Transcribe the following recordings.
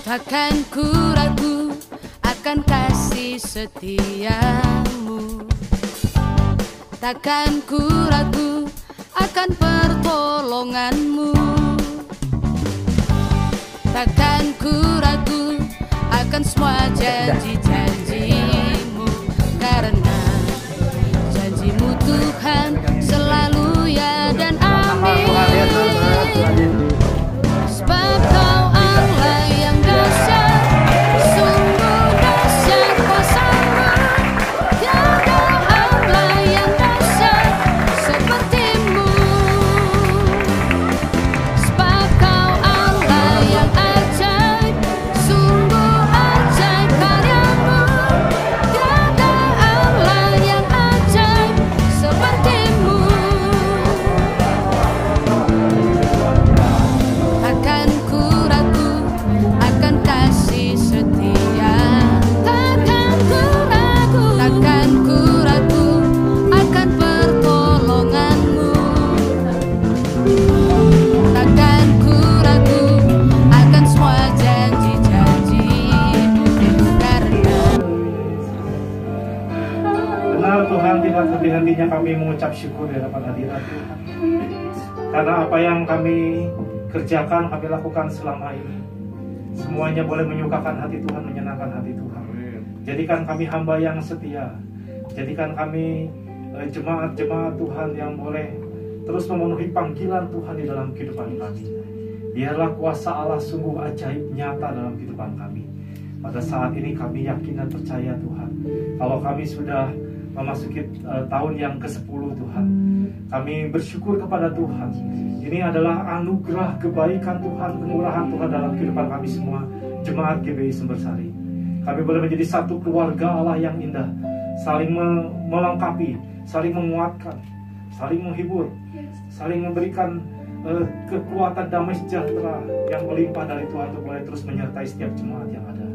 Takkan ku ragu akan kasih setiamu. Takkan ku ragu akan pertolonganmu. Takkan ku ragu akan semua janji-janjimu, karena janjimu Tuhan selalu ya dan amin. Sebab Kau Allah yang dahsyat, sungguh dahsyat kuasa-Mu. Tiada Allah yang dahsyat seperti-Mu. Sebab Kau Allah yang ajaib, sungguh ajaib karya-Mu. Tiada Allah yang ajaib seperti-Mu. Takkan ku ragu akan kasih setia. Takkan ku ragu akan pertolonganmu. Takkan ku ragu akan semua janji-janjimu, karena Benar Tuhan, tidak henti-hentinya kami mengucap syukur di hadapan hadirat Tuhan. Karena apa yang kami kerjakan, kami lakukan selama ini, semuanya boleh menyukakan hati Tuhan, menyenangkan hati Tuhan. Jadikan kami hamba yang setia. Jadikan kami jemaat-jemaat Tuhan yang boleh terus memenuhi panggilan Tuhan di dalam kehidupan kami. Biarlah kuasa Allah sungguh ajaib nyata dalam kehidupan kami. Pada saat ini kami yakin dan percaya Tuhan, kalau kami sudah memasuki tahun yang ke-10 Tuhan, kami bersyukur kepada Tuhan. Ini adalah anugerah kebaikan Tuhan, kemurahan Tuhan dalam kehidupan kami semua, jemaat GBI Sumbersari. Kami boleh menjadi satu keluarga Allah yang indah, saling melengkapi, saling menguatkan, saling menghibur, saling memberikan kekuatan damai sejahtera yang melimpah dari Tuhan untuk boleh terus menyertai setiap jemaat yang ada.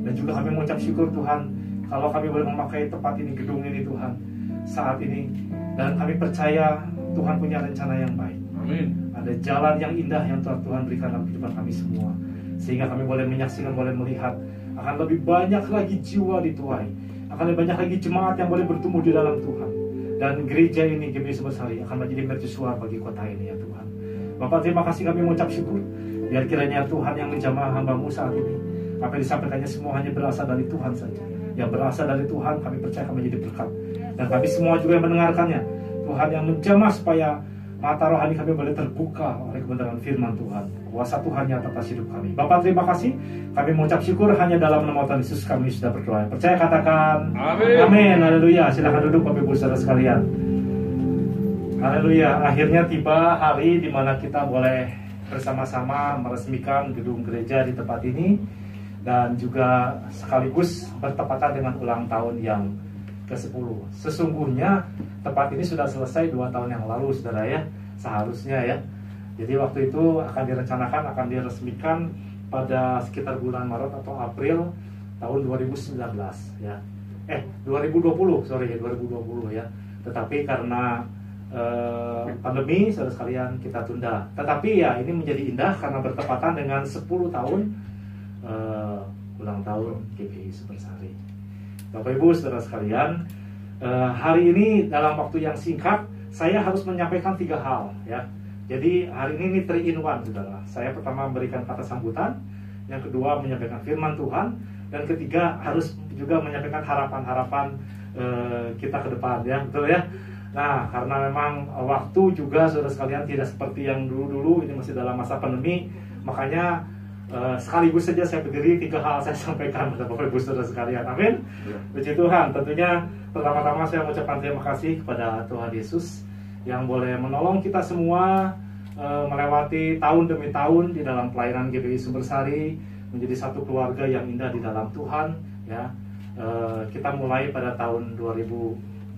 Dan juga kami mengucap syukur Tuhan, kalau kami boleh memakai tempat ini, gedung ini Tuhan, saat ini. Dan kami percaya Tuhan punya rencana yang baik. Amin. Ada jalan yang indah yang Tuhan berikan dalam kehidupan kami semua, sehingga kami boleh menyaksikan, boleh melihat akan lebih banyak lagi jiwa dituai, akan lebih banyak lagi jemaat yang boleh bertumbuh di dalam Tuhan. Dan gereja ini, GBI Sumbersari, akan menjadi mercusuar bagi kota ini ya Tuhan. Bapak, terima kasih, kami mengucap syukur. Biar kiranya Tuhan yang menjamah hamba-Mu saat ini, apa yang disampaikannya semua hanya berasal dari Tuhan saja. Yang berasal dari Tuhan, kami percaya akan menjadi berkat. Dan kami semua juga yang mendengarkannya, Tuhan yang menjamah supaya mata rohani kami boleh terbuka oleh kebenaran firman Tuhan. Kuasa Tuhan nyata atas hidup kami. Bapak, terima kasih. Kami mengucap syukur hanya dalam nama Tuhan Yesus kami sudah berdoa. Percaya, katakan Amin. Amin. Haleluya. Silakan duduk Bapak Ibu Saudara sekalian. Haleluya. Akhirnya tiba hari di mana kita boleh bersama-sama meresmikan gedung gereja di tempat ini, dan juga sekaligus bertepatan dengan ulang tahun yang ke-10. Sesungguhnya tempat ini sudah selesai 2 tahun yang lalu, saudara ya, seharusnya ya. Jadi waktu itu akan direncanakan, akan diresmikan pada sekitar bulan Maret atau April tahun 2019 ya. 2020 ya. Tetapi karena pandemi, saudara sekalian, kita tunda. Tetapi ya ini menjadi indah karena bertepatan dengan 10 tahun ulang tahun GBI Sumbersari. Bapak Ibu saudara sekalian, hari ini dalam waktu yang singkat saya harus menyampaikan 3 hal ya. Jadi hari ini 3 in 1 saudara. Saya pertama memberikan kata sambutan, yang kedua menyampaikan firman Tuhan, dan ketiga harus juga menyampaikan harapan-harapan kita ke depan ya, betul ya. Nah, karena memang waktu juga saudara sekalian tidak seperti yang dulu-dulu, ini masih dalam masa pandemi, makanya sekaligus saja saya berdiri 3 hal saya sampaikan kepada Bapak Ibu Saudara sekalian. Amin. Puji Tuhan. Tentunya pertama-tama saya mengucapkan terima kasih kepada Tuhan Yesus yang boleh menolong kita semua melewati tahun demi tahun di dalam pelayanan GBI Sumbersari, menjadi satu keluarga yang indah di dalam Tuhan ya. Kita mulai pada tahun 2012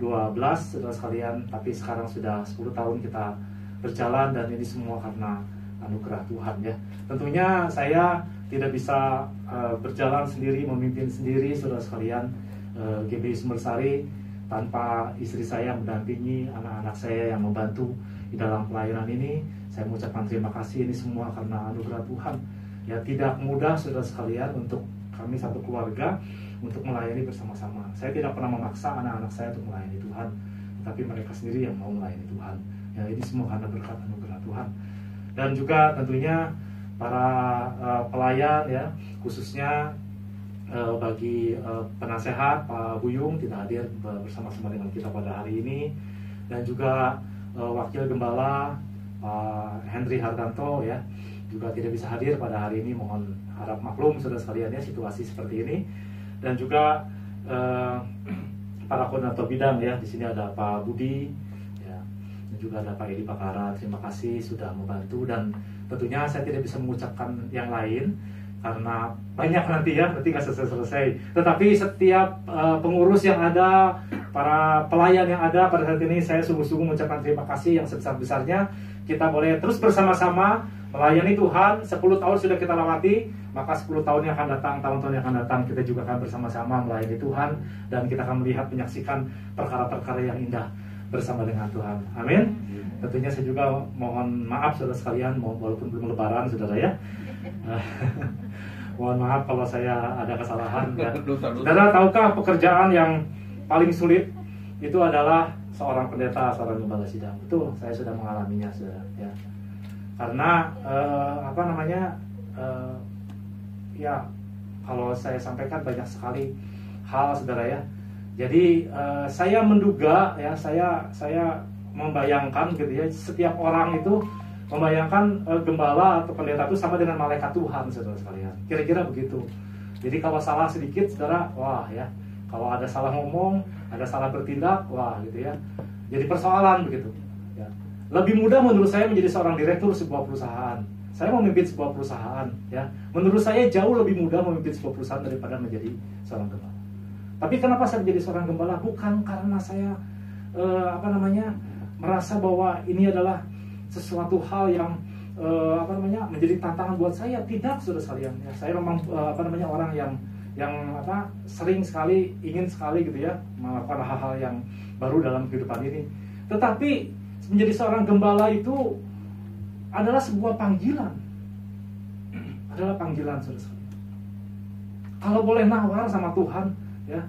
saudara sekalian, tapi sekarang sudah 10 tahun kita berjalan, dan ini semua karena anugerah Tuhan ya. Tentunya saya tidak bisa berjalan sendiri, memimpin sendiri saudara sekalian GBI Sumbersari tanpa istri saya mendampingi, anak-anak saya yang membantu di dalam pelayanan ini. Saya mengucapkan terima kasih, ini semua karena anugerah Tuhan. Ya, tidak mudah saudara sekalian untuk kami satu keluarga untuk melayani bersama-sama. Saya tidak pernah memaksa anak-anak saya untuk melayani Tuhan, tapi mereka sendiri yang mau melayani Tuhan. Ya, ini semua karena berkat anugerah Tuhan. Dan juga tentunya para pelayan ya, khususnya bagi penasehat Pak Buyung tidak hadir bersama-sama dengan kita pada hari ini, dan juga Wakil Gembala Pak Henry Hartanto ya juga tidak bisa hadir pada hari ini. Mohon harap maklum saudara sekalian ya situasi seperti ini. Dan juga para koordinator bidang ya, di sini ada Pak Budi ya, dan juga ada Pak Edi Pakara. Terima kasih sudah membantu, dan tentunya saya tidak bisa mengucapkan yang lain karena banyak nanti nggak selesai. Tetapi setiap pengurus yang ada, para pelayan yang ada pada saat ini, saya sungguh-sungguh mengucapkan terima kasih yang sebesar-besarnya. Kita boleh terus bersama-sama melayani Tuhan. 10 tahun sudah kita lewati, maka 10 tahun yang akan datang, tahun-tahun yang akan datang, kita juga akan bersama-sama melayani Tuhan, dan kita akan melihat, menyaksikan perkara-perkara yang indah bersama dengan Tuhan. Amin. Tentunya saya juga mohon maaf saudara sekalian, walaupun belum lebaran saudara ya. Mohon maaf kalau saya ada kesalahan ya. Saudara, tahukah pekerjaan yang paling sulit itu adalah seorang pendeta, seorang gembala sidang? Itu saya sudah mengalaminya saudara ya. Karena ya kalau saya sampaikan banyak sekali hal saudara ya. Jadi saya menduga ya, saya membayangkan gitu ya, setiap orang itu membayangkan gembala atau pendeta itu sama dengan malaikat Tuhan saudara sekalian. Kira-kira begitu. Jadi kalau salah sedikit saudara, wah ya, kalau ada salah ngomong, ada salah bertindak, wah gitu ya, jadi persoalan begitu ya. Lebih mudah menurut saya menjadi seorang direktur sebuah perusahaan. Saya memimpin sebuah perusahaan ya. Menurut saya jauh lebih mudah memimpin sebuah perusahaan daripada menjadi seorang gembala. Tapi kenapa saya menjadi seorang gembala? Bukan karena saya merasa bahwa ini adalah sesuatu hal yang menjadi tantangan buat saya. Tidak saudara sekalian ya. Saya memang orang yang sering sekali ingin sekali gitu ya melakukan hal-hal yang baru dalam kehidupan ini. Tetapi menjadi seorang gembala itu adalah sebuah panggilan. Adalah panggilan saudara sekalian. Kalau boleh nawar sama Tuhan ya,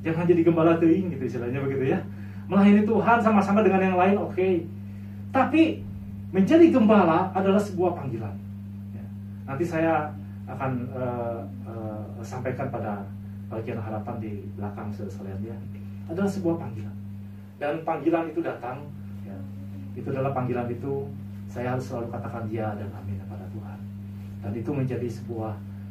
jangan jadi gembala teuing gitu istilahnya begitu ya. Melayani Tuhan sama-sama dengan yang lain oke. Tapi menjadi gembala adalah sebuah panggilan ya. Nanti saya akan sampaikan pada bagian harapan di belakang saudara sekalian ya. Adalah sebuah panggilan. Dan panggilan itu datang ya. Itu adalah panggilan itu, saya harus selalu katakan ya dan amin kepada Tuhan. Dan itu menjadi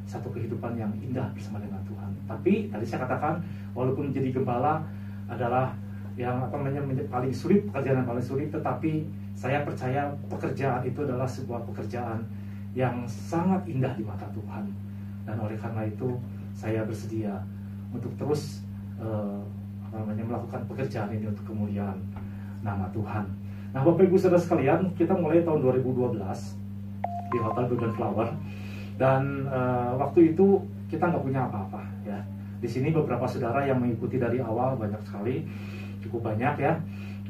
satu kehidupan yang indah bersama dengan Tuhan. Tapi tadi saya katakan, walaupun menjadi gembala adalah yang paling sulit, pekerjaan yang paling sulit, tetapi saya percaya pekerjaan itu adalah sebuah pekerjaan yang sangat indah di mata Tuhan. Dan oleh karena itu saya bersedia untuk terus melakukan pekerjaan ini untuk kemuliaan nama Tuhan. Nah, Bapak Ibu Saudara sekalian, kita mulai tahun 2012 di Hotel Golden Flower, dan waktu itu kita nggak punya apa-apa ya. Di sini beberapa saudara yang mengikuti dari awal banyak sekali, cukup banyak ya.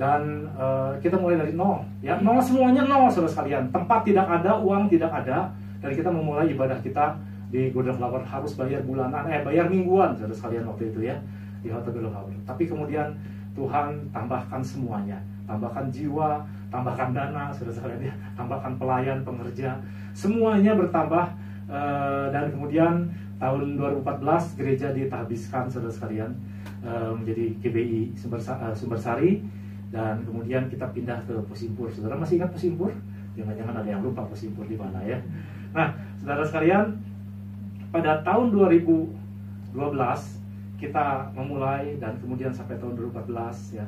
Dan kita mulai dari nol ya, nol, semuanya nol saudara sekalian. Tempat tidak ada, uang tidak ada, dan kita memulai ibadah kita di Golden Flower harus bayar bulanan, bayar mingguan saudara sekalian waktu itu ya, di Hotel Golden Flower. Tapi kemudian Tuhan tambahkan semuanya, tambahkan jiwa, tambahkan dana saudara sekalian ya, tambahkan pelayan, pengerja, semuanya bertambah. Dan kemudian tahun 2014 gereja ditahbiskan saudara sekalian menjadi GBI Sumbersari. Dan kemudian kita pindah ke Posimpur. Saudara masih ingat Posimpur? Jangan-jangan ada yang lupa Posimpur di mana ya. Nah, saudara sekalian, pada tahun 2012 kita memulai, dan kemudian sampai tahun 2014 ya.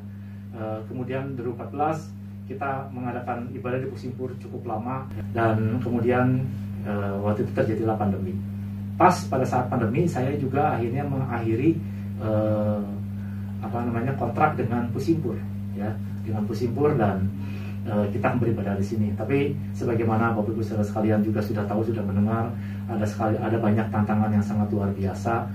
Kemudian 2014 kita mengadakan ibadah di Posimpur cukup lama, dan kemudian waktu itu terjadilah pandemi. Pas pada saat pandemi saya juga akhirnya mengakhiri kontrak dengan Posimpur ya, dengan Posimpur, dan kita beribadah di sini. Tapi sebagaimana Bapak Ibu Saudara sekalian juga sudah tahu, sudah mendengar, ada banyak tantangan yang sangat luar biasa.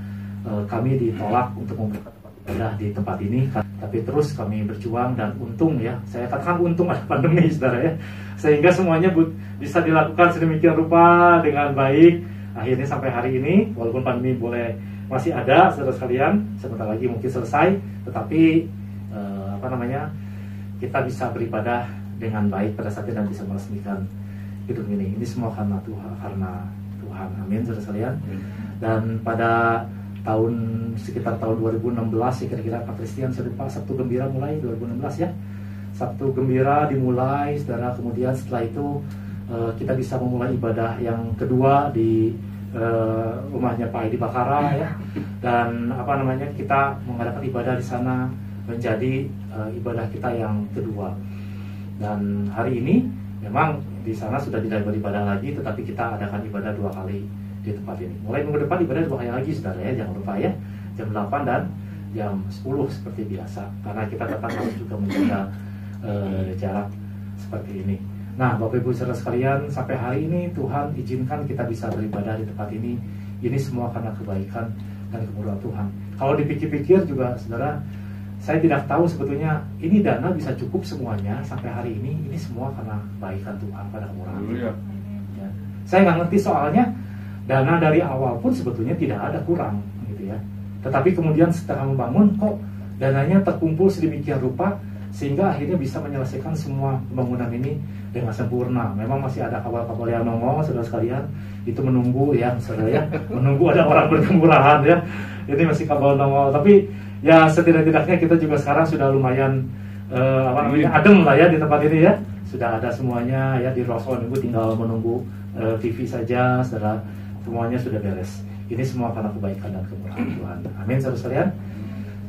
Kami ditolak untuk membuka tempat Sudah di tempat ini, tapi terus kami berjuang dan untung ya, saya katakan untung ada pandemi saudara ya, sehingga semuanya bisa dilakukan sedemikian rupa dengan baik. Akhirnya sampai hari ini, walaupun pandemi masih ada saudara sekalian, sebentar lagi mungkin selesai, tetapi kita bisa beribadah dengan baik pada saat ini dan bisa meresmikan gedung ini. Ini semua karena Tuhan, amin saudara sekalian. Dan pada sekitar tahun 2016 ya, kira-kira Pak Christian saya lupa, Sabtu Gembira mulai 2016 ya, Sabtu Gembira dimulai saudara. Kemudian setelah itu kita bisa memulai ibadah yang kedua di rumahnya Pak Edi Bakara ya, dan kita mengadakan ibadah di sana menjadi ibadah kita yang kedua. Dan hari ini memang di sana sudah tidak beribadah lagi, tetapi kita adakan ibadah 2 kali di tempat ini. Mulai minggu depan ibadah 2 kali lagi saudara ya, jangan lupa ya, jam 8 dan jam 10 seperti biasa, karena kita tetap harus juga menjaga jarak seperti ini. Nah Bapak Ibu saudara sekalian, sampai hari ini Tuhan izinkan kita bisa beribadah di tempat ini. Ini semua karena kebaikan dan kemurahan Tuhan. Kalau dipikir-pikir juga saudara, saya tidak tahu sebetulnya ini dana bisa cukup semuanya sampai hari ini. Ini semua karena kebaikan Tuhan pada kemurahan Tuhan ya. Saya nggak ngerti soalnya, dana dari awal pun sebetulnya tidak ada kurang gitu ya, tetapi kemudian setelah membangun kok dananya terkumpul sedemikian rupa sehingga akhirnya bisa menyelesaikan semua pembangunan ini dengan sempurna. Memang masih ada kabel-kabel yang nongol saudara sekalian, itu menunggu ya saudara ya, menunggu ada orang berkemurahan ya, ini masih kabel nongol, tapi ya setidak-tidaknya kita juga sekarang sudah lumayan adem lah ya di tempat ini ya, sudah ada semuanya ya, di ruang nunggu tinggal menunggu TV saja saudara, semuanya sudah beres. Ini semua karena kebaikan dan kemurahan Tuhan, amin saudara sekalian.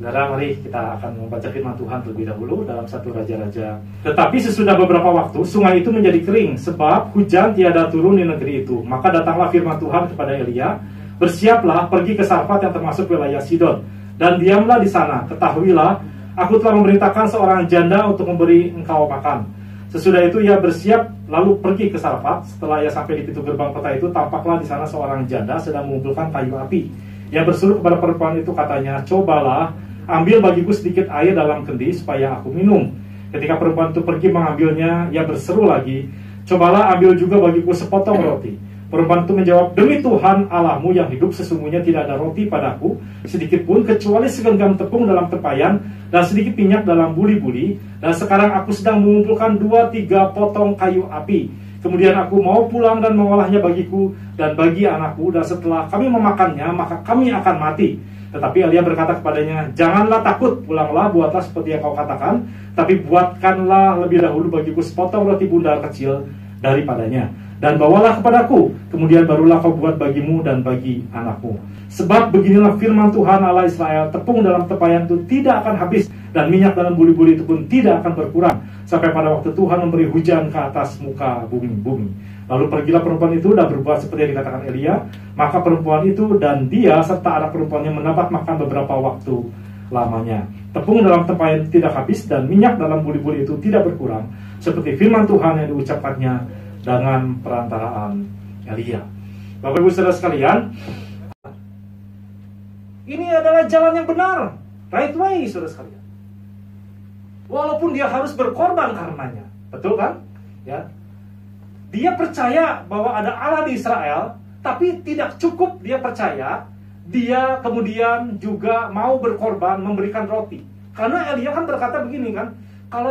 Saudara, mari kita akan membaca firman Tuhan terlebih dahulu dalam 1 Raja-Raja. Tetapi sesudah beberapa waktu, sungai itu menjadi kering, sebab hujan tiada turun di negeri itu. Maka datanglah firman Tuhan kepada Elia, bersiaplah, pergi ke Sarfat yang termasuk wilayah Sidon, dan diamlah di sana. Ketahuilah, aku telah memerintahkan seorang janda untuk memberi engkau makan. Sesudah itu ia bersiap, lalu pergi ke Sarfat. Setelah ia sampai di pintu gerbang kota itu, tampaklah di sana seorang janda sedang mengumpulkan kayu api. Ia berseru kepada perempuan itu, katanya, cobalah, ambil bagiku sedikit air dalam kendi supaya aku minum. Ketika perempuan itu pergi mengambilnya, ia berseru lagi, cobalah ambil juga bagiku sepotong roti. Perempuan itu menjawab, demi Tuhan Allahmu yang hidup, sesungguhnya tidak ada roti padaku sedikit pun kecuali segenggam tepung dalam tempayan dan sedikit minyak dalam buli-buli. Dan sekarang aku sedang mengumpulkan 2-3 potong kayu api. Kemudian aku mau pulang dan mengolahnya bagiku dan bagi anakku, dan setelah kami memakannya maka kami akan mati. Tetapi Elia berkata kepadanya, janganlah takut, pulanglah, buatlah seperti yang kau katakan, tapi buatkanlah lebih dahulu bagiku sepotong roti bundar kecil daripadanya, dan bawalah kepadaku, kemudian barulah kau buat bagimu dan bagi anakmu. Sebab beginilah firman Tuhan Allah Israel, tepung dalam tempayan itu tidak akan habis, dan minyak dalam buli-buli itu pun tidak akan berkurang, sampai pada waktu Tuhan memberi hujan ke atas muka bumi. Lalu pergilah perempuan itu dan berbuat seperti yang dikatakan Elia. Maka perempuan itu dan dia serta anak perempuannya mendapat makan beberapa waktu lamanya. Tepung dalam tempayan tidak habis dan minyak dalam buli-buli itu tidak berkurang, seperti firman Tuhan yang diucapkannya dengan perantaraan Elia. Bapak Ibu Saudara sekalian, ini adalah jalan yang benar, right way saudara sekalian. Walaupun dia harus berkorban karenanya, betul kan? Ya. Dia percaya bahwa ada Allah di Israel, tapi tidak cukup dia percaya, dia kemudian juga mau berkorban memberikan roti. Karena Elia kan berkata begini kan, kalau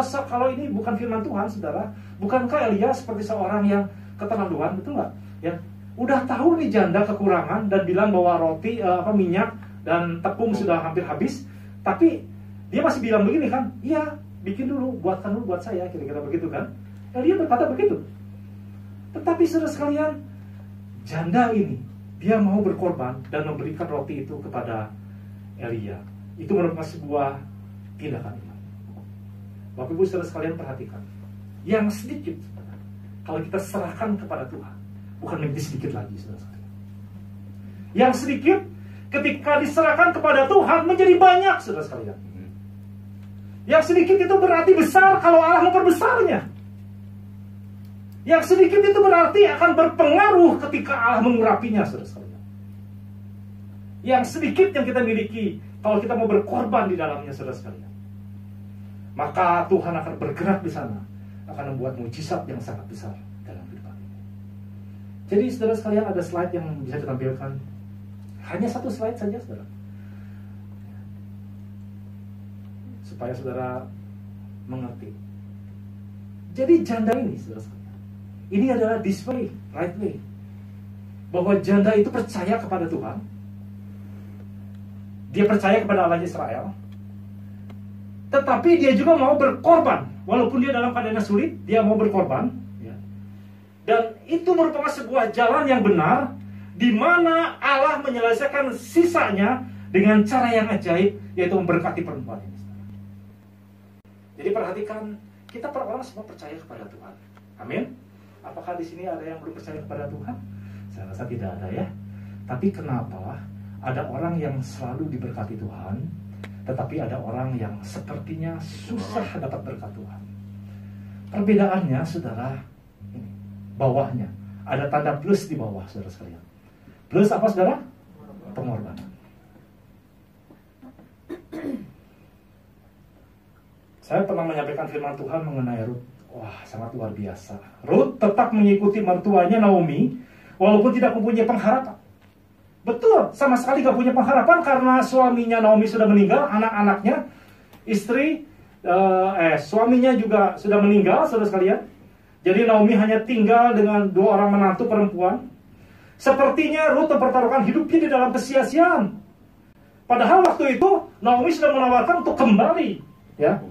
ini bukan firman Tuhan, saudara, bukankah Elia seperti seorang yang keterlaluan, betul nggak? Ya, udah tahu nih janda kekurangan dan bilang bahwa roti, minyak dan tepung sudah hampir habis, tapi dia masih bilang begini kan, iya, bikin dulu, buatkan dulu buat saya, kira-kira begitu kan? Elia berkata begitu. Tetapi saudara sekalian, janda ini dia mau berkorban dan memberikan roti itu kepada Elia. Itu merupakan sebuah tindakan iman. Bapak Ibu saudara sekalian perhatikan, yang sedikit kalau kita serahkan kepada Tuhan, bukan menjadi sedikit lagi saudara sekalian. Yang sedikit ketika diserahkan kepada Tuhan menjadi banyak saudara sekalian. Yang sedikit itu berarti besar kalau Allah memperbesarnya. Yang sedikit itu berarti akan berpengaruh ketika Allah mengurapinya, saudara sekalian. Yang sedikit yang kita miliki, kalau kita mau berkorban di dalamnya, saudara sekalian, maka Tuhan akan bergerak di sana, akan membuat mujizat yang sangat besar dalam kehidupan ini. Jadi saudara sekalian, ada slide yang bisa ditampilkan. Hanya satu slide saja, saudara, supaya saudara mengerti. Jadi janda ini, saudara sekalian, ini adalah this way, right way, bahwa janda itu percaya kepada Tuhan. Dia percaya kepada Allah Israel, tetapi dia juga mau berkorban. Walaupun dia dalam keadaan sulit, dia mau berkorban, ya. Dan itu merupakan sebuah jalan yang benar, di mana Allah menyelesaikan sisanya dengan cara yang ajaib, yaitu memberkati perempuan ini. Jadi perhatikan, kita para orang semua percaya kepada Tuhan. Amin. Apakah di sini ada yang belum percaya kepada Tuhan? Saya rasa tidak ada, ya. Tapi kenapa ada orang yang selalu diberkati Tuhan, tetapi ada orang yang sepertinya susah dapat berkat Tuhan? Perbedaannya, saudara, ini bawahnya ada tanda plus di bawah, saudara sekalian. Plus apa, saudara? Pengorbanan. Saya pernah menyampaikan firman Tuhan mengenai Rut. Wah, sangat luar biasa. Rut tetap mengikuti mertuanya Naomi, walaupun tidak mempunyai pengharapan. Betul, sama sekali gak punya pengharapan karena suaminya Naomi sudah meninggal, anak-anaknya, suaminya juga sudah meninggal, saudara sekalian. Jadi Naomi hanya tinggal dengan 2 orang menantu perempuan. Sepertinya Rut mempertaruhkan hidupnya di dalam kesia-siaan. Padahal waktu itu Naomi sudah menawarkan untuk kembali, ya.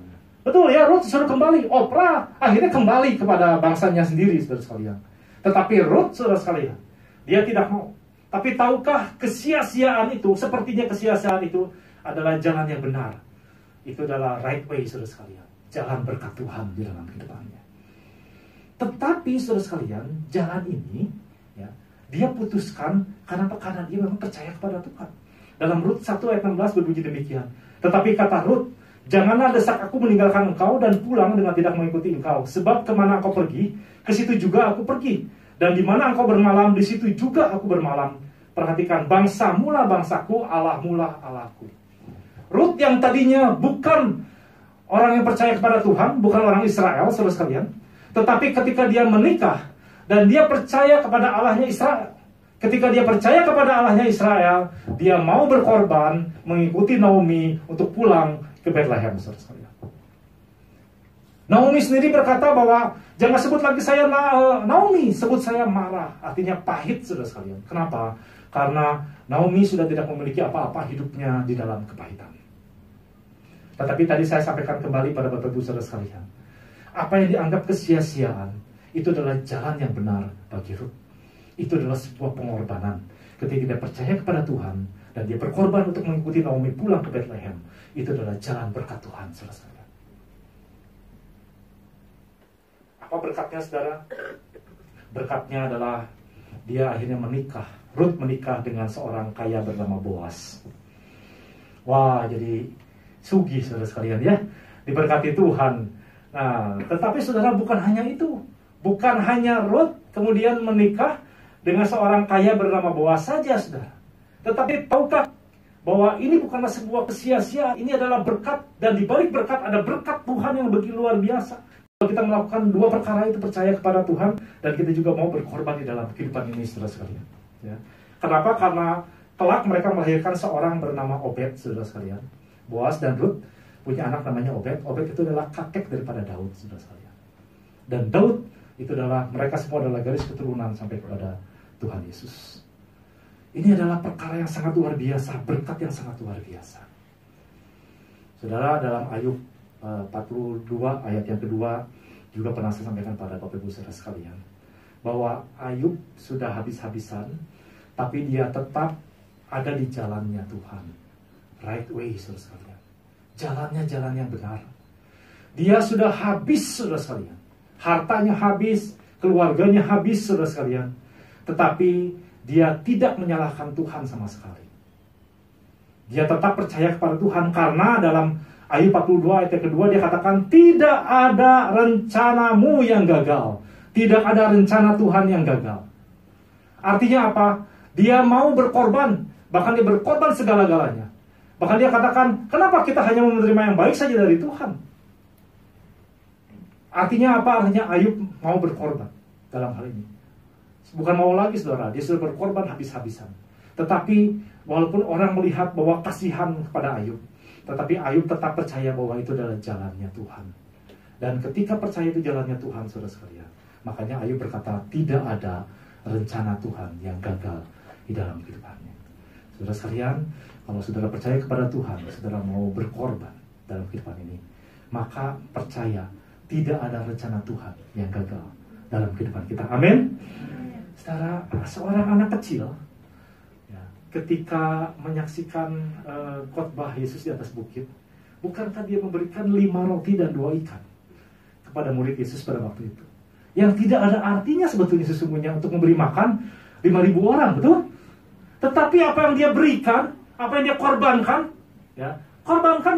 Betul ya, Rut suruh kembali. Oprah akhirnya kembali kepada bangsanya sendiri, saudara sekalian. Tetapi Rut, saudara sekalian, dia tidak mau. Tapi tahukah kesia-siaan itu, sepertinya kesia-siaan itu adalah jalan yang benar. Itu adalah right way, saudara sekalian. Jalan berkat Tuhan di dalam kehidupannya. Tetapi, saudara sekalian, jalan ini, ya, dia putuskan karena dia memang percaya kepada Tuhan. Dalam Rut 1 ayat 16 berbunyi demikian. Tetapi kata Rut, janganlah desak aku meninggalkan engkau dan pulang dengan tidak mengikuti engkau. Sebab kemana engkau pergi, ke situ juga aku pergi. Dan di mana engkau bermalam, di situ juga aku bermalam. Perhatikan, bangsamu lah bangsaku, Allahmu lah Allahku. Rut yang tadinya bukan orang yang percaya kepada Tuhan, bukan orang Israel, saudara sekalian. Tetapi ketika dia menikah, dan dia percaya kepada Allahnya Israel. Ketika dia percaya kepada Allahnya Israel, dia mau berkorban, mengikuti Naomi untuk pulang ke Bethlehem, saudara sekalian. Naomi sendiri berkata bahwa jangan sebut lagi saya Naomi, sebut saya Mara. Artinya pahit, saudara sekalian. Kenapa? Karena Naomi sudah tidak memiliki apa-apa hidupnya di dalam kepahitan. Tetapi tadi saya sampaikan kembali pada Bapak Ibu saudara sekalian. Apa yang dianggap kesia-siaan, itu adalah jalan yang benar bagi Rut. Itu adalah sebuah pengorbanan. Ketika dia percaya kepada Tuhan, dan dia berkorban untuk mengikuti Naomi pulang ke Bethlehem, itu adalah jalan berkat Tuhan, saudara sekalian. Apa berkatnya, saudara? Berkatnya adalah dia akhirnya menikah. Rut menikah dengan seorang kaya bernama Boaz. Wah, jadi sugih, saudara sekalian, ya. Diberkati Tuhan. Nah, tetapi saudara, bukan hanya itu. Bukan hanya Rut kemudian menikah dengan seorang kaya bernama Boaz saja, saudara. Tetapi tahukah bahwa ini bukanlah sebuah kesia-siaan. Ini adalah berkat. Dan di balik berkat ada berkat Tuhan yang begitu luar biasa. Kalau kita melakukan 2 perkara itu, percaya kepada Tuhan, dan kita juga mau berkorban di dalam kehidupan ini, saudara sekalian. Ya. Kenapa? Karena kelak mereka melahirkan seorang bernama Obed, saudara sekalian. Boaz dan Rut punya anak namanya Obed. Obed itu adalah kakek daripada Daud, saudara sekalian. Dan Daud itu adalah, mereka semua adalah garis keturunan sampai kepada Tuhan Yesus. Ini adalah perkara yang sangat luar biasa, berkat yang sangat luar biasa. Saudara, dalam Ayub 42 ayat yang kedua juga pernah saya sampaikan pada Bapak Ibu saudara sekalian, bahwa Ayub sudah habis-habisan, tapi dia tetap ada di jalannya Tuhan, right way, saudara sekalian. Jalannya jalan yang benar. Dia sudah habis, saudara sekalian, hartanya habis, keluarganya habis, saudara sekalian, tetapi dia tidak menyalahkan Tuhan sama sekali. Dia tetap percaya kepada Tuhan, karena dalam Ayub 42 ayat yang kedua dia katakan, tidak ada rencanamu yang gagal. Tidak ada rencana Tuhan yang gagal. Artinya apa? Dia mau berkorban. Bahkan dia berkorban segala-galanya. Bahkan dia katakan, kenapa kita hanya menerima yang baik saja dari Tuhan? Artinya apa? Artinya Ayub mau berkorban dalam hal ini. Bukan mau lagi saudara, dia sudah berkorban habis-habisan. Tetapi walaupun orang melihat bahwa kasihan kepada Ayub, tetapi Ayub tetap percaya bahwa itu adalah jalannya Tuhan. Dan ketika percaya itu jalannya Tuhan, saudara sekalian, makanya Ayub berkata, tidak ada rencana Tuhan yang gagal di dalam kehidupannya. Saudara sekalian, kalau saudara percaya kepada Tuhan, saudara mau berkorban dalam kehidupan ini, maka percaya tidak ada rencana Tuhan yang gagal dalam kehidupan kita. Amin. Saudara, seorang anak kecil ya, ketika menyaksikan khotbah Yesus di atas bukit, bukankah dia memberikan 5 roti dan 2 ikan kepada murid Yesus pada waktu itu? Yang tidak ada artinya sebetulnya sesungguhnya untuk memberi makan 5.000 orang, betul? Tetapi apa yang dia berikan, apa yang dia korbankan, ya,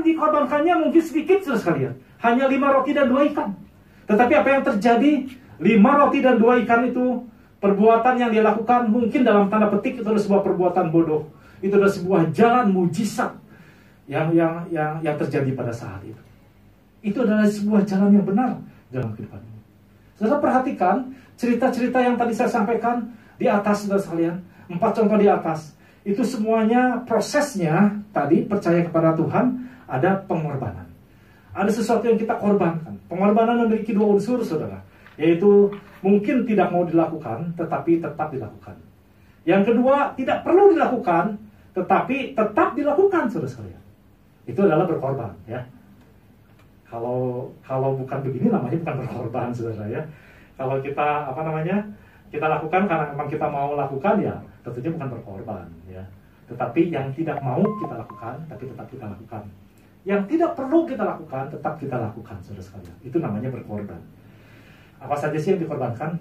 dikorbankannya mungkin sedikit, saudara sekalian. Hanya 5 roti dan 2 ikan. Tetapi apa yang terjadi? 5 roti dan 2 ikan itu, perbuatan yang dia lakukan mungkin dalam tanda petik itu adalah sebuah perbuatan bodoh. Itu adalah sebuah jalan mujizat yang terjadi pada saat itu. Itu adalah sebuah jalan yang benar dalam kehidupan ini. Saudara perhatikan cerita-cerita yang tadi saya sampaikan di atas, saudara sekalian. 4 contoh di atas. Itu semuanya prosesnya tadi percaya kepada Tuhan, ada pengorbanan. Ada sesuatu yang kita korbankan. Pengorbanan memiliki 2 unsur, saudara. Yaitu mungkin tidak mau dilakukan, tetapi tetap dilakukan. Yang kedua, tidak perlu dilakukan, tetapi tetap dilakukan, saudara sekalian. Itu adalah berkorban, ya. Kalau bukan begini namanya bukan berkorban, saudara, ya. Kalau kita kita lakukan karena memang kita mau lakukan, ya tentunya bukan berkorban, ya. Tetapi yang tidak mau kita lakukan, tapi tetap kita lakukan. Yang tidak perlu kita lakukan, tetap kita lakukan, saudara sekalian. Itu namanya berkorban. Apa saja sih yang dikorbankan?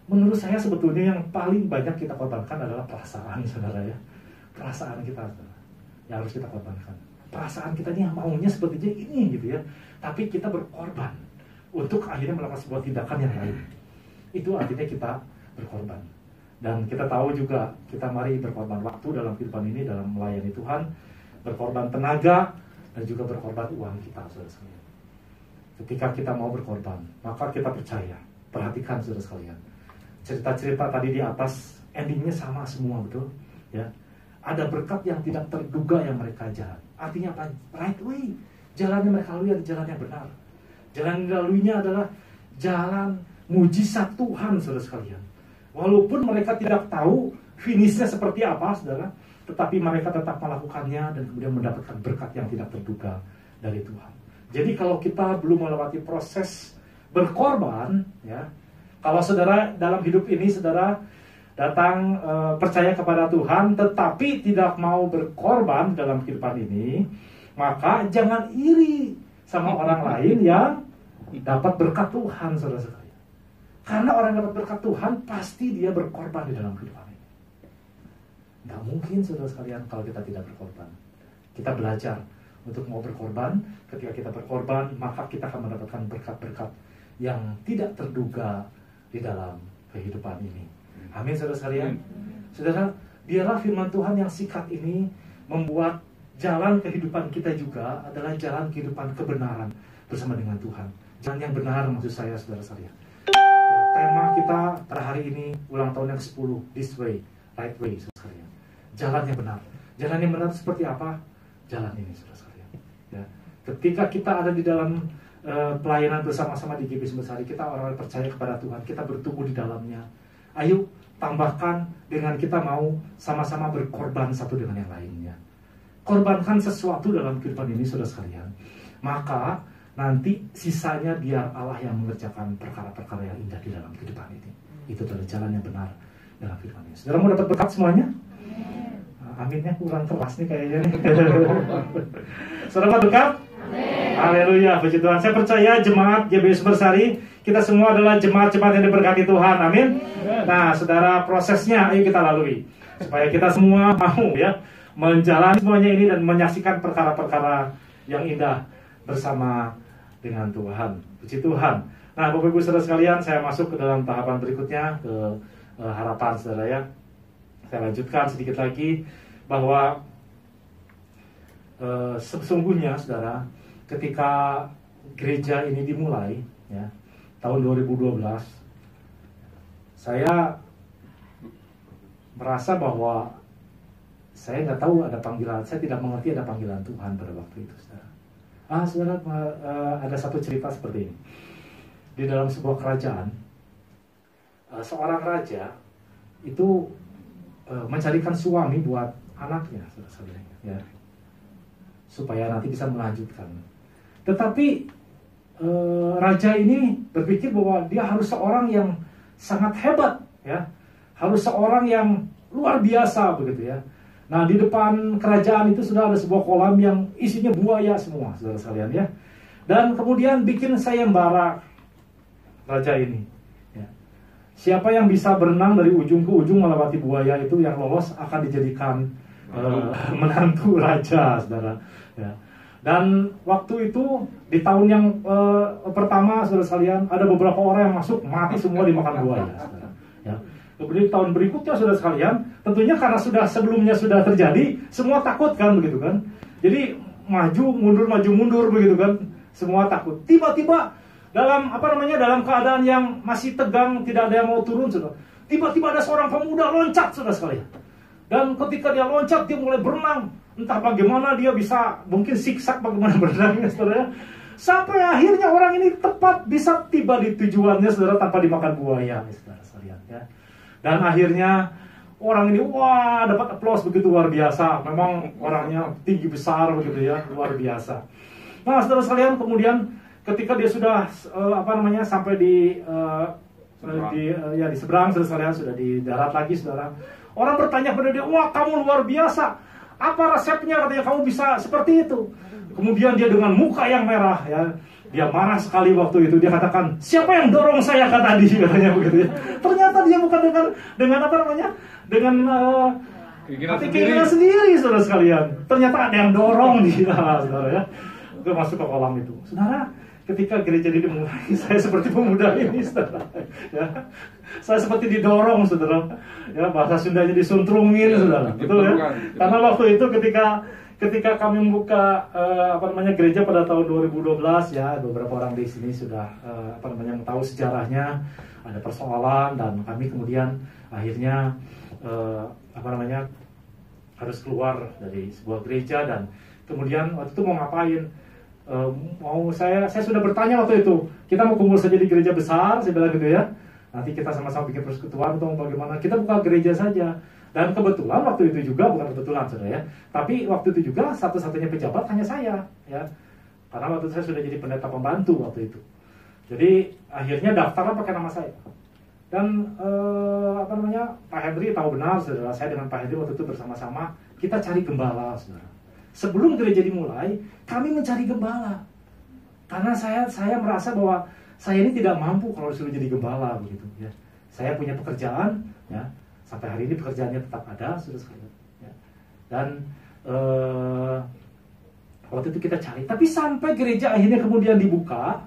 Menurut saya sebetulnya yang paling banyak kita korbankan adalah perasaan, saudara, ya. Perasaan kita, saudara, yang harus kita korbankan. Perasaan kita ini yang maunya sepertinya ini, gitu ya. Tapi kita berkorban untuk akhirnya melakukan sebuah tindakan yang lain. Itu artinya kita berkorban. Dan kita tahu juga, kita mari berkorban waktu dalam kehidupan ini, dalam melayani Tuhan, berkorban tenaga, dan juga berkorban uang kita, saudara sekalian. Ketika kita mau berkorban, maka kita percaya. Perhatikan, saudara sekalian. Cerita-cerita tadi di atas, endingnya sama semua, betul? Ya. Ada berkat yang tidak terduga yang mereka jalan. Artinya apa? Right way. Jalan yang mereka lalui adalah jalan yang benar. Jalan yang dilaluinya adalah jalan mujizat Tuhan, saudara sekalian. Walaupun mereka tidak tahu finishnya seperti apa, saudara, tetapi mereka tetap melakukannya dan kemudian mendapatkan berkat yang tidak terduga dari Tuhan. Jadi kalau kita belum melewati proses berkorban, ya, kalau saudara dalam hidup ini saudara datang percaya kepada Tuhan, tetapi tidak mau berkorban dalam kehidupan ini, maka jangan iri sama orang lain yang dapat berkat Tuhan, saudara sekalian. Karena orang yang dapat berkat Tuhan pasti dia berkorban di dalam kehidupan ini. Nggak mungkin, saudara sekalian, kalau kita tidak berkorban. Kita belajar untuk mau berkorban. Ketika kita berkorban, maka kita akan mendapatkan berkat-berkat yang tidak terduga di dalam kehidupan ini. Amin, saudara sekalian. Saudara, biarlah firman Tuhan yang sikat ini membuat jalan kehidupan kita juga adalah jalan kehidupan kebenaran bersama dengan Tuhan. Jalan yang benar, maksud saya, saudara sekalian. Tema kita pada hari ini ulang tahun yang ke-10, this way, right way, saudara sekalian. Jalan yang benar. Jalan yang benar seperti apa? Jalan ini, saudara sekalian. Ya. Ketika kita ada di dalam pelayanan bersama-sama di GBI Sumbersari, kita orang-orang percaya kepada Tuhan, kita bertumbuh di dalamnya. Ayo tambahkan dengan kita mau sama-sama berkorban satu dengan yang lainnya. Korbankan sesuatu dalam kehidupan ini, saudara sekalian. Maka nanti sisanya biar Allah yang mengerjakan perkara-perkara yang indah di dalam kehidupan ini. Itu adalah jalan yang benar dalam kehidupan ini. Saudara mau dapat berkat semuanya? Aminnya kurang keras nih kayaknya nih. Saudara mau berkat? Haleluya, puji Tuhan. Saya percaya jemaat GBI Sumbersari, kita semua adalah jemaat-jemaat yang diberkati Tuhan. Amin. Nah, saudara, prosesnya ayo kita lalui supaya kita semua mau ya menjalani semuanya ini dan menyaksikan perkara-perkara yang indah bersama dengan Tuhan. Puji Tuhan. Nah, Bapak Ibu saudara sekalian, saya masuk ke dalam tahapan berikutnya, ke harapan saudara ya. Saya lanjutkan sedikit lagi bahwa sesungguhnya saudara, ketika gereja ini dimulai, ya, tahun 2012, saya merasa bahwa saya nggak tahu ada panggilan, saya tidak mengerti ada panggilan Tuhan pada waktu itu, saudara. Saudara, ada satu cerita seperti ini. Di dalam sebuah kerajaan, seorang raja itu mencarikan suami buat anaknya, saudara, ya, supaya nanti bisa melanjutkan. Tetapi raja ini berpikir bahwa dia harus seorang yang sangat hebat, ya, harus seorang yang luar biasa begitu ya. Nah, di depan kerajaan itu sudah ada sebuah kolam yang isinya buaya semua, saudara sekalian ya. Dan kemudian bikin sayembara raja ini. Ya. Siapa yang bisa berenang dari ujung ke ujung melewati buaya itu, yang lolos akan dijadikan menantu raja, saudara. Ya. Dan waktu itu di tahun yang pertama, saudara sekalian, ada beberapa orang yang masuk mati semua dimakan buaya, saudara. Ya. Kemudian tahun berikutnya, saudara sekalian, tentunya karena sebelumnya sudah terjadi, semua takut kan begitu kan. Jadi maju mundur begitu kan, semua takut. Tiba-tiba dalam dalam keadaan yang masih tegang, tidak ada yang mau turun, saudara. Tiba-tiba ada seorang pemuda loncat, saudara sekalian. Dan ketika dia loncat, dia mulai berenang. Entah bagaimana dia bisa, mungkin siksak bagaimana berenangnya, saudara. Sampai akhirnya orang ini tepat bisa tiba di tujuannya, saudara, tanpa dimakan buaya, saudara sekalian ya. Dan akhirnya orang ini dapat aplaus begitu luar biasa. Memang orangnya tinggi besar begitu ya, luar biasa. Nah, saudara sekalian, kemudian ketika dia sudah sampai di seberang, saudara sekalian, sudah di darat lagi, saudara. Orang bertanya pada dia, "Wah, kamu luar biasa. Apa resepnya?" Katanya, "Kamu bisa seperti itu." Kemudian dia dengan muka yang merah ya, dia marah sekali waktu itu. Dia katakan, "Siapa yang dorong saya ke tadi?" katanya begitu ya. Ternyata dia bukan dengan keinginan sendiri, saudara sekalian. Ternyata ada yang dorong dia, saudara ya. Dia masuk ke kolam itu. Saudara, ketika gereja ini dimulai, saya seperti pemuda ini, saudara. Ya. Saya seperti didorong, saudara. Ya, bahasa Sundanya disuntrungin, saudara. Betul ya? Karena waktu itu ketika kami membuka gereja pada tahun 2012 ya, beberapa orang di sini sudah tahu sejarahnya, ada persoalan, dan kami kemudian akhirnya harus keluar dari sebuah gereja. Dan kemudian waktu itu mau ngapain, saya sudah bertanya waktu itu, kita mau kumpul saja di gereja besar, saya bilang gitu ya, nanti kita sama-sama bikin persekutuan atau bagaimana, kita buka gereja saja. Dan kebetulan waktu itu juga, bukan kebetulan saudara ya, tapi waktu itu juga satu-satunya pejabat hanya saya ya, karena waktu itu saya sudah jadi pendeta pembantu waktu itu. Jadi akhirnya daftarlah pakai nama saya. Dan Pak Henry tahu benar, saudara, saya dengan Pak Henry waktu itu bersama-sama kita cari gembala, saudara. Sebelum gereja dimulai, kami mencari gembala, karena saya merasa bahwa saya ini tidak mampu kalau disuruh jadi gembala begitu ya. Saya punya pekerjaan ya. Sampai hari ini pekerjaannya tetap ada, saudara sekalian. Ya. Dan waktu itu kita cari, tapi sampai gereja akhirnya kemudian dibuka,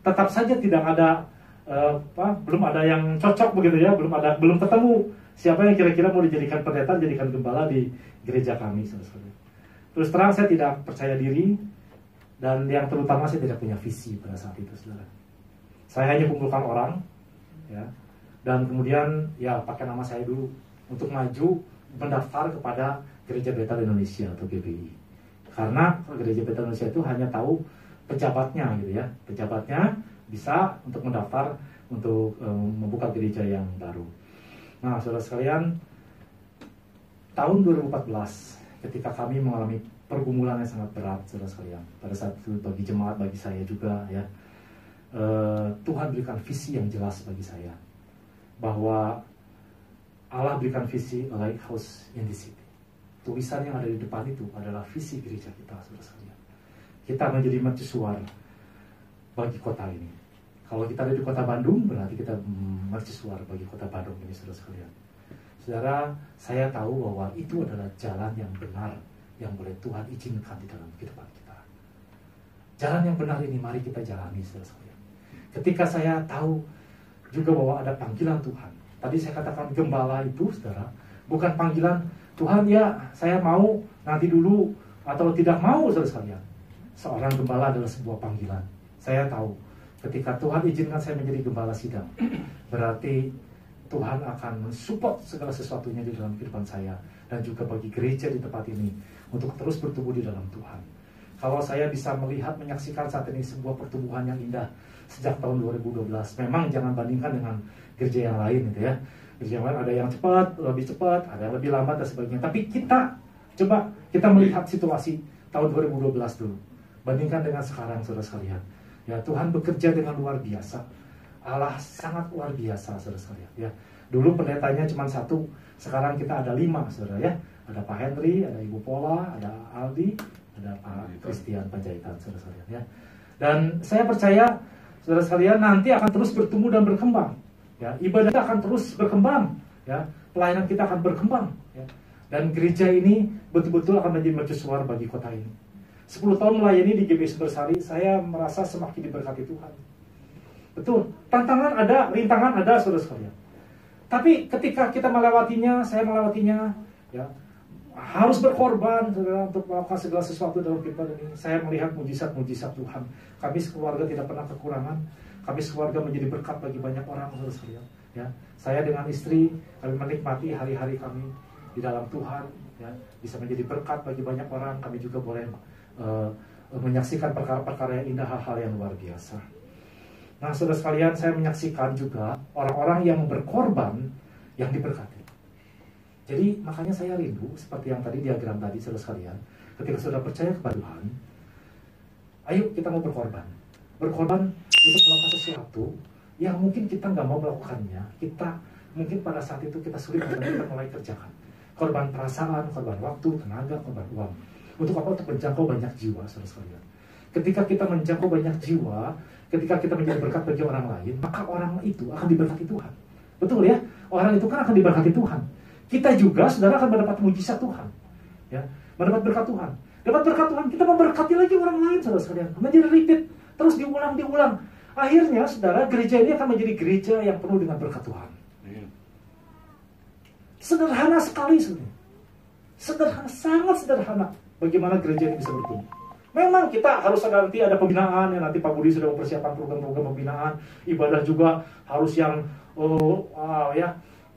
tetap saja tidak ada belum ada yang cocok begitu ya, belum ketemu siapa yang kira-kira mau dijadikan pendeta, dijadikan gembala di gereja kami, saudara sekalian. Terus terang saya tidak percaya diri, dan yang terutama saya tidak punya visi pada saat itu, saudara. Saya hanya kumpulkan orang, ya. Dan kemudian ya pakai nama saya dulu untuk maju mendaftar kepada Gereja Betel Indonesia atau GBI. Karena Gereja Betel Indonesia itu hanya tahu pejabatnya gitu ya. Pejabatnya bisa untuk mendaftar untuk membuka gereja yang baru. Nah, saudara sekalian, tahun 2014 ketika kami mengalami pergumulan yang sangat berat, saudara sekalian. Pada saat itu bagi jemaat, bagi saya juga ya. Tuhan berikan visi yang jelas bagi saya, bahwa Allah berikan visi A Lighthouse in the City. Tulisan yang ada di depan itu adalah visi gereja kita, saudara sekalian. Kita menjadi mercusuar bagi kota ini. Kalau kita ada di kota Bandung, berarti kita mercusuar bagi kota Bandung ini, saudara sekalian. Saudara, saya tahu bahwa itu adalah jalan yang benar yang boleh Tuhan izinkan di dalam kehidupan kita. Jalan yang benar ini mari kita jalani, saudara sekalian. Ketika saya tahu juga bahwa ada panggilan Tuhan. Tadi saya katakan gembala itu, saudara, bukan panggilan Tuhan ya, saya mau nanti dulu atau tidak mau, saudara sekalian, seorang gembala adalah sebuah panggilan. Saya tahu ketika Tuhan izinkan saya menjadi gembala sidang, berarti Tuhan akan mensupport segala sesuatunya di dalam kehidupan saya dan juga bagi gereja di tempat ini untuk terus bertumbuh di dalam Tuhan. Kalau saya bisa melihat, menyaksikan saat ini sebuah pertumbuhan yang indah sejak tahun 2012, memang jangan bandingkan dengan gereja yang lain gitu ya. Gereja yang lain ada yang cepat, lebih cepat, ada yang lebih lambat dan sebagainya. Tapi coba kita melihat situasi tahun 2012 dulu, bandingkan dengan sekarang, saudara sekalian. Ya, Tuhan bekerja dengan luar biasa. Allah sangat luar biasa, saudara sekalian. Ya, dulu pendetanya cuma satu, sekarang kita ada 5, saudara ya. Ada Pak Henry, ada Ibu Pola, ada Aldi, ada Pak Christian Panjaitan, saudara sekalian ya. Dan saya percaya, saudara sekalian, nanti akan terus bertumbuh dan berkembang. Ya, ibadah kita akan terus berkembang. Ya, pelayanan kita akan berkembang. Ya. Dan gereja ini betul-betul akan menjadi mercusuar bagi kota ini. 10 tahun melayani di GBI Sumbersari, saya merasa semakin diberkati Tuhan. Betul, tantangan ada, rintangan ada, saudara sekalian. Tapi ketika kita melewatinya, saya melewatinya, ya, harus berkorban, saudara, untuk melakukan segala sesuatu dalam kehidupan ini. Saya melihat mujizat-mujizat Tuhan. Kami sekeluarga tidak pernah kekurangan. Kami sekeluarga menjadi berkat bagi banyak orang, saudara sekalian. Ya, saya dengan istri, kami menikmati hari-hari kami di dalam Tuhan. Ya, bisa menjadi berkat bagi banyak orang. Kami juga boleh menyaksikan perkara-perkara yang indah, hal-hal yang luar biasa. Nah, saudara sekalian, saya menyaksikan juga orang-orang yang berkorban yang diberkati. Jadi makanya saya rindu, seperti yang tadi diagram tadi, saudara sekalian, ketika saudara percaya kepada Tuhan, ayo kita mau berkorban. Berkorban untuk melakukan sesuatu yang mungkin kita nggak mau melakukannya. Kita mungkin pada saat itu kita sulit, dan kita mulai kerjakan. Korban perasaan, korban waktu, tenaga, korban uang. Untuk apa? Untuk menjangkau banyak jiwa, saudara sekalian. Ketika kita menjangkau banyak jiwa, ketika kita menjadi berkat bagi orang lain, maka orang itu akan diberkati Tuhan. Betul ya? Orang itu kan akan diberkati Tuhan. Kita juga, saudara, akan mendapat mujizat Tuhan. Ya, mendapat berkat Tuhan. Dapat berkat Tuhan, kita memberkati lagi orang lain, saudara sekalian. Menjadi repeat, terus diulang. Akhirnya, saudara, gereja ini akan menjadi gereja yang penuh dengan berkat Tuhan. Sederhana sekali, saudara. Sederhana, sangat sederhana. Bagaimana gereja ini bisa bertumbuh. Memang kita harus nanti ada pembinaan, yang nanti Pak Budi sudah mempersiapkan program-program pembinaan. Ibadah juga harus yang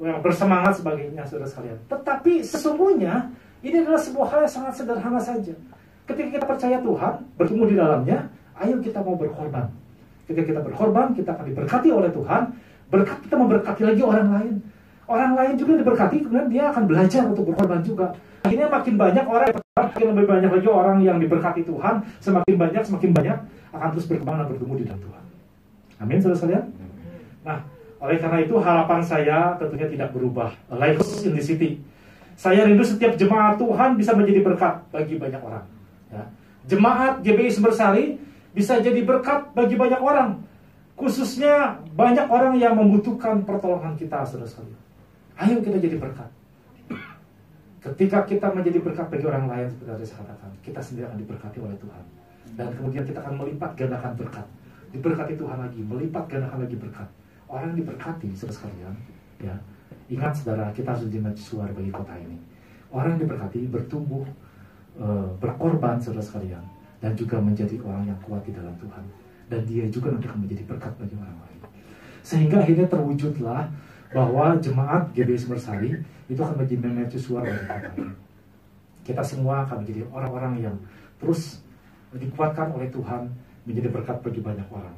yang bersemangat sebagainya, saudara sekalian. Tetapi sesungguhnya ini adalah sebuah hal yang sangat sederhana saja. Ketika kita percaya Tuhan, bertumbuh di dalamnya, ayo kita mau berkorban. Ketika kita berkorban, kita akan diberkati oleh Tuhan. Berkat kita memberkati lagi orang lain. Orang lain juga diberkati, kemudian dia akan belajar untuk berkorban juga. Akhirnya makin banyak orang, makin lebih banyak lagi orang yang diberkati Tuhan, semakin banyak akan terus berkembang dan bertumbuh di dalam Tuhan. Amin, saudara sekalian. Nah, oleh karena itu harapan saya tentunya tidak berubah. Life in the city. Saya rindu setiap jemaat Tuhan bisa menjadi berkat bagi banyak orang. Ya. Jemaat GBI Sumbersari bisa jadi berkat bagi banyak orang. Khususnya banyak orang yang membutuhkan pertolongan kita, saudara sekalian. Ayo kita jadi berkat. Ketika kita menjadi berkat bagi orang lain, seperti yang saya katakan, kita sendiri akan diberkati oleh Tuhan. Dan kemudian kita akan melipat gandakan berkat. Diberkati Tuhan lagi, melipat gandakan lagi berkat. Orang yang diberkati, saudara sekalian, ya, ingat saudara, kita harus jadi mercusuar bagi kota ini. Orang yang diberkati bertumbuh, berkorban, saudara sekalian, dan juga menjadi orang yang kuat di dalam Tuhan. Dan dia juga nanti akan menjadi berkat bagi orang lain. Sehingga akhirnya terwujudlah bahwa jemaat GBI Sumbersari itu akan menjadi mercusuar bagi kota ini. Kita semua akan menjadi orang-orang yang terus dikuatkan oleh Tuhan, menjadi berkat bagi banyak orang.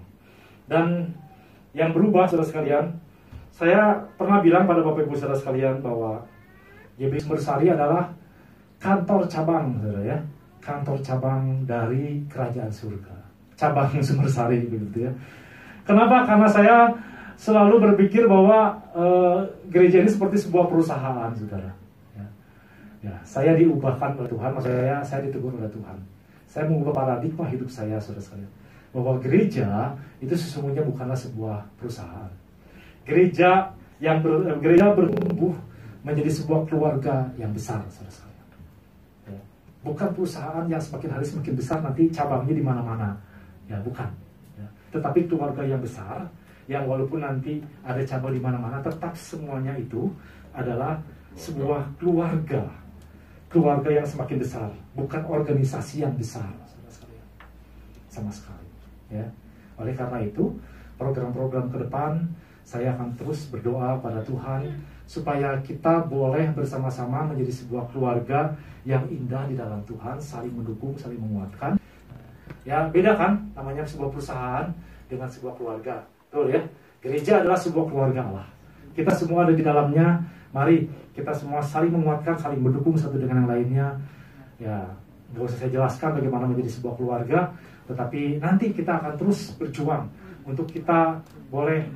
Dan yang berubah, saudara sekalian, saya pernah bilang pada Bapak Ibu saudara sekalian bahwa GBI Sumbersari adalah kantor cabang, saudara ya, kantor cabang dari Kerajaan Surga, cabang Sumbersari begitu ya. Kenapa? Karena saya selalu berpikir bahwa gereja ini seperti sebuah perusahaan, saudara. Ya, saya diubahkan oleh Tuhan, maksudnya saya ditegur oleh Tuhan. Saya mengubah paradigma hidup saya, saudara sekalian, bahwa gereja itu sesungguhnya bukanlah sebuah perusahaan. Gereja bertumbuh menjadi sebuah keluarga yang besar, saudara sekalian. Ya, bukan perusahaan yang semakin hari semakin besar, nanti cabangnya di mana-mana. Ya, bukan. Ya, tetapi keluarga yang besar, yang walaupun nanti ada cabang di mana-mana, tetap semuanya itu adalah sebuah keluarga keluarga yang semakin besar, bukan organisasi yang besar, saudara sekalian. Sama sekali. Ya. Oleh karena itu, program-program ke depan, saya akan terus berdoa pada Tuhan supaya kita boleh bersama-sama menjadi sebuah keluarga yang indah di dalam Tuhan, saling mendukung, saling menguatkan. Ya, beda kan namanya sebuah perusahaan dengan sebuah keluarga. Betul ya? Gereja adalah sebuah keluarga Allah. Kita semua ada di dalamnya. Mari kita semua saling menguatkan, saling mendukung satu dengan yang lainnya. Ya, nggak usah saya jelaskan bagaimana menjadi sebuah keluarga, tetapi nanti kita akan terus berjuang untuk kita boleh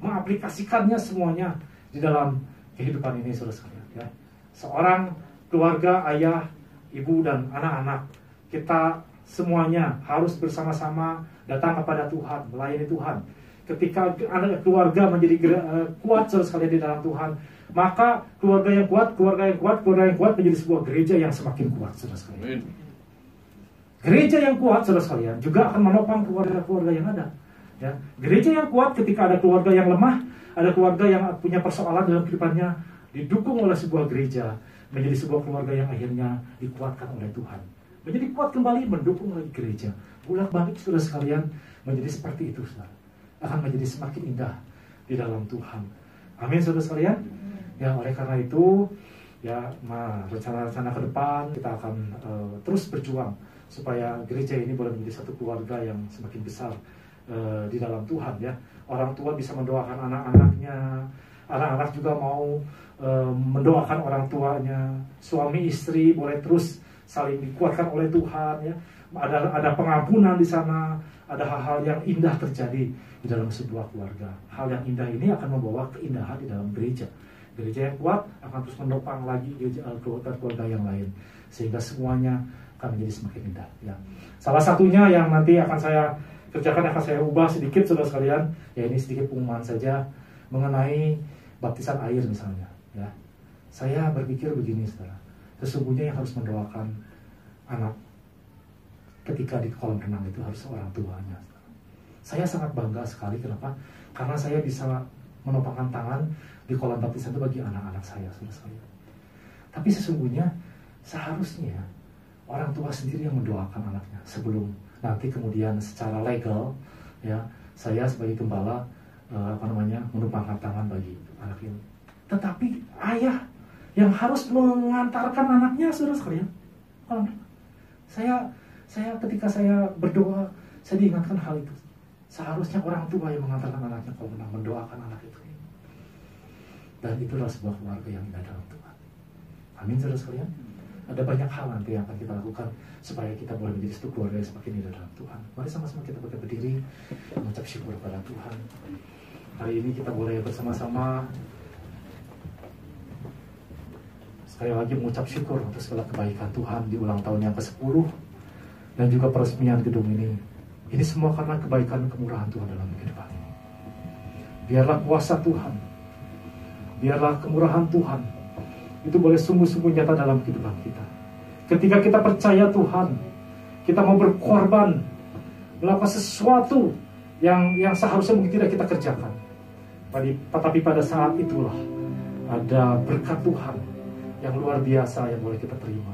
mengaplikasikannya semuanya di dalam kehidupan ini, saudara sekalian. Ya. Seorang keluarga, ayah, ibu, dan anak-anak, kita semuanya harus bersama-sama datang kepada Tuhan, melayani Tuhan. Ketika anak keluarga menjadi kuat, saudara sekalian, di dalam Tuhan, maka keluarga yang kuat, keluarga yang kuat menjadi sebuah gereja yang semakin kuat, saudara sekalian. Gereja yang kuat, saudara sekalian, juga akan menopang keluarga-keluarga yang ada. Ya. Gereja yang kuat ketika ada keluarga yang lemah, ada keluarga yang punya persoalan dalam kehidupannya, didukung oleh sebuah gereja, menjadi sebuah keluarga yang akhirnya dikuatkan oleh Tuhan. Menjadi kuat kembali, mendukung lagi gereja. Bolak-balik, saudara sekalian, menjadi seperti itu, saudara. Akan menjadi semakin indah di dalam Tuhan. Amin, saudara sekalian. Ya, oleh karena itu, ya, rencana-rencana ke depan kita akan terus berjuang supaya gereja ini boleh menjadi satu keluarga yang semakin besar di dalam Tuhan, ya. Orang tua bisa mendoakan anak-anaknya, anak-anak juga mau mendoakan orang tuanya, suami istri boleh terus saling dikuatkan oleh Tuhan, ya. Ada pengampunan di sana, ada hal-hal yang indah terjadi di dalam sebuah keluarga. Hal yang indah ini akan membawa keindahan di dalam gereja. Gereja yang kuat akan terus menopang lagi keluarga yang lain, sehingga semuanya akan menjadi semakin indah, ya. Salah satunya yang nanti akan saya kerjakan, akan saya ubah sedikit, saudara sekalian, ya, ini sedikit pengumuman saja mengenai baptisan air misalnya, ya. Saya berpikir begini, saudara, sesungguhnya yang harus mendoakan anak ketika di kolam renang itu harus orang tuanya, saudara. Saya sangat bangga sekali, kenapa? Karena saya bisa menopangkan tangan di kolam baptisan itu bagi anak-anak saya, saudara sekalian. Tapi sesungguhnya seharusnya orang tua sendiri yang mendoakan anaknya sebelum nanti kemudian secara legal, ya, saya sebagai gembala menumpangkan tangan bagi anak ini. Tetapi ayah yang harus mengantarkan anaknya, saudara sekalian. Saya ketika saya berdoa, saya diingatkan hal itu. Seharusnya orang tua yang mengantarkan anaknya kalau mendoakan anak itu. Dan itulah sebuah keluarga yang indah dalam Tuhan. Amin, saudara sekalian. Ada banyak hal nanti yang akan kita lakukan supaya kita boleh menjadi satu keluarga yang semakin indah dalam Tuhan. Mari sama-sama kita berdiri mengucap syukur kepada Tuhan. Hari ini kita boleh bersama-sama sekali lagi mengucap syukur untuk segala kebaikan Tuhan di ulang tahun yang ke-10 dan juga peresmian gedung ini. Ini semua karena kebaikan dan kemurahan Tuhan dalam kehidupan ini. Biarlah kuasa Tuhan, biarlah kemurahan Tuhan itu boleh sungguh-sungguh nyata dalam kehidupan kita. Ketika kita percaya Tuhan, kita mau berkorban, melakukan sesuatu yang seharusnya mungkin tidak kita kerjakan. Tapi pada saat itulah ada berkat Tuhan yang luar biasa yang boleh kita terima.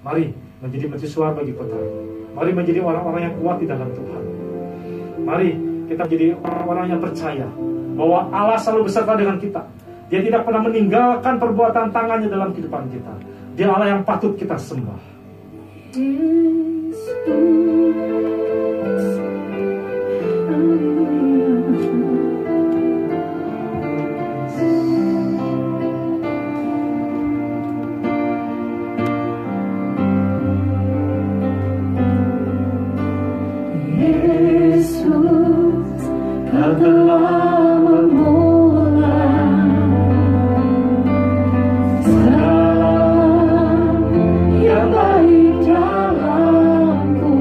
Mari menjadi mercusuar bagi kota ini. Mari menjadi orang-orang yang kuat di dalam Tuhan. Mari kita menjadi orang-orang yang percaya bahwa Allah selalu beserta dengan kita. Dia tidak pernah meninggalkan perbuatan tangannya dalam kehidupan kita. Dia Allah yang patut kita sembah. Yesus, Kau telah memulai segala yang baik dalamku.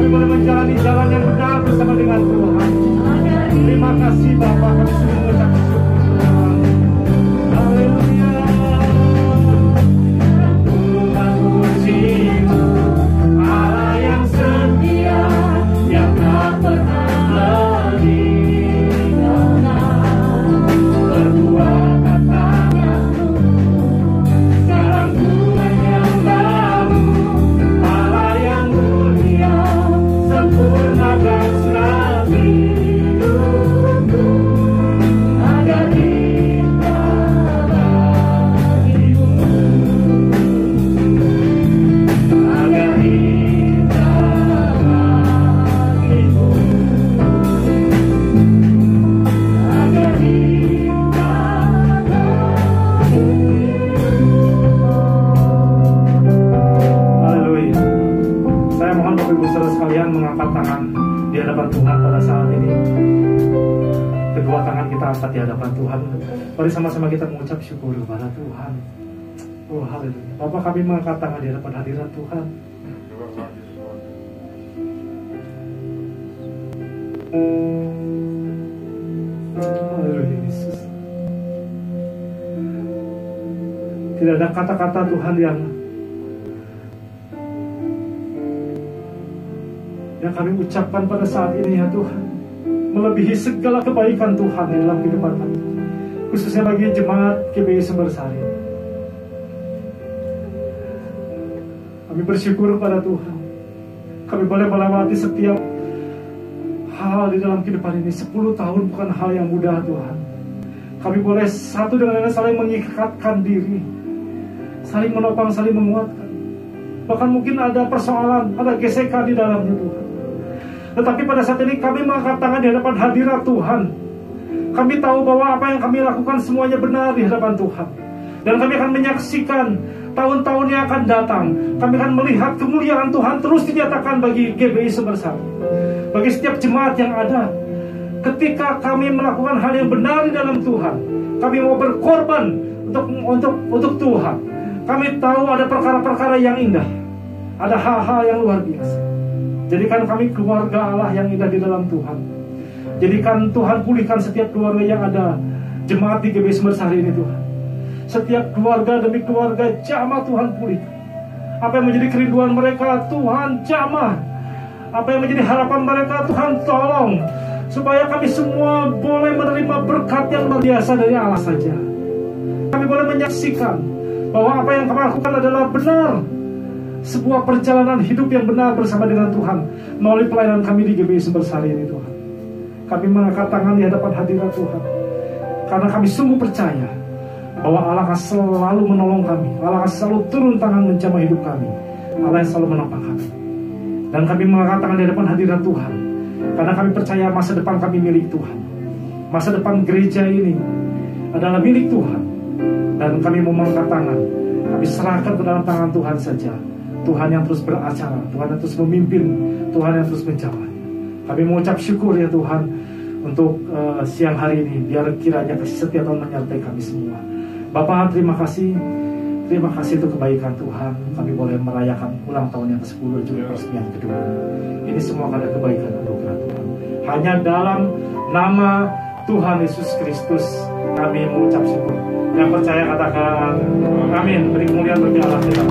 kami boleh menjalani jalan yang benar bersama dengan Tuhan. Terima kasih Bapa, kami sungguh mengucap syukur Tuhan. Haleluya. Tuhan puji-Mu, Allah yang setia, yang tak pernah meninggalkan. Berbuat kata-Mu, sekarang Tuhan yang baru, Allah yang mulia, sempurnakan selalu hidupku, agar indah bagimu, agar indah bagimu, agar indah bagimu. Haleluya. Saya mohon Bapak Ibu Saudara sekalian mengangkat tangan di hadapan Tuhan pada saat ini. Kedua tangan kita angkat di hadapan Tuhan. Mari sama-sama kita mengucap syukur kepada Tuhan. Oh haleluya. Bapak, kami mengangkat tangan di hadapan hadirat Tuhan. Haleluya Yesus. Tidak ada kata-kata Tuhan yang kami ucapkan pada saat ini ya Tuhan, melebihi segala kebaikan Tuhan di dalam kehidupan kami, khususnya bagi jemaat GBI Sumbersari. Kami bersyukur kepada Tuhan, kami boleh melewati setiap hal di dalam kehidupan ini. 10 tahun bukan hal yang mudah Tuhan. Kami boleh satu dengan lain saling mengikatkan diri, saling menopang, saling menguatkan. Bahkan mungkin ada persoalan, ada gesekan di dalamnya Tuhan. Tetapi pada saat ini kami mengangkat tangan di hadapan hadirat Tuhan. Kami tahu bahwa apa yang kami lakukan semuanya benar di hadapan Tuhan. Dan kami akan menyaksikan tahun-tahun yang akan datang. Kami akan melihat kemuliaan Tuhan terus dinyatakan bagi GBI Sumbersari, bagi setiap jemaat yang ada. Ketika kami melakukan hal yang benar di dalam Tuhan, kami mau berkorban untuk Tuhan. Kami tahu ada perkara-perkara yang indah, ada hal-hal yang luar biasa. Jadikan kami keluarga Allah yang indah di dalam Tuhan. Jadikan Tuhan pulihkan setiap keluarga yang ada jemaat di GBI Sumbersari ini Tuhan. Setiap keluarga demi keluarga jamah Tuhan pulihkan. Apa yang menjadi kerinduan mereka Tuhan jamah. Apa yang menjadi harapan mereka Tuhan tolong. Supaya kami semua boleh menerima berkat yang luar biasa dari Allah saja. Kami boleh menyaksikan bahwa apa yang kami lakukan adalah benar. Sebuah perjalanan hidup yang benar bersama dengan Tuhan melalui pelayanan kami di GBI Sumbersari ini Tuhan. Kami mengangkat tangan di hadapan hadirat Tuhan, karena kami sungguh percaya bahwa Allah akan selalu menolong kami. Allah akan selalu turun tangan menjamah hidup kami. Allah yang selalu menopang kami. Dan kami mengangkat tangan di hadapan hadirat Tuhan, karena kami percaya masa depan kami milik Tuhan. Masa depan gereja ini adalah milik Tuhan. Dan kami mau mengangkat tangan, kami serahkan ke dalam tangan Tuhan saja. Tuhan yang terus beracara, Tuhan yang terus memimpin, Tuhan yang terus menjawab. Kami mengucap syukur ya Tuhan untuk siang hari ini. Biar kiranya kasih setia Tuhan menyertai kami semua. Bapa, terima kasih untuk kebaikan Tuhan. Kami boleh merayakan ulang tahun yang ke-10 juga peresmian kedua. Ini semua karena kebaikan anugerah Tuhan. Hanya dalam nama Tuhan Yesus Kristus kami mengucap syukur. Yang percaya katakan amin. Beri kemuliaan bagi Allah kita.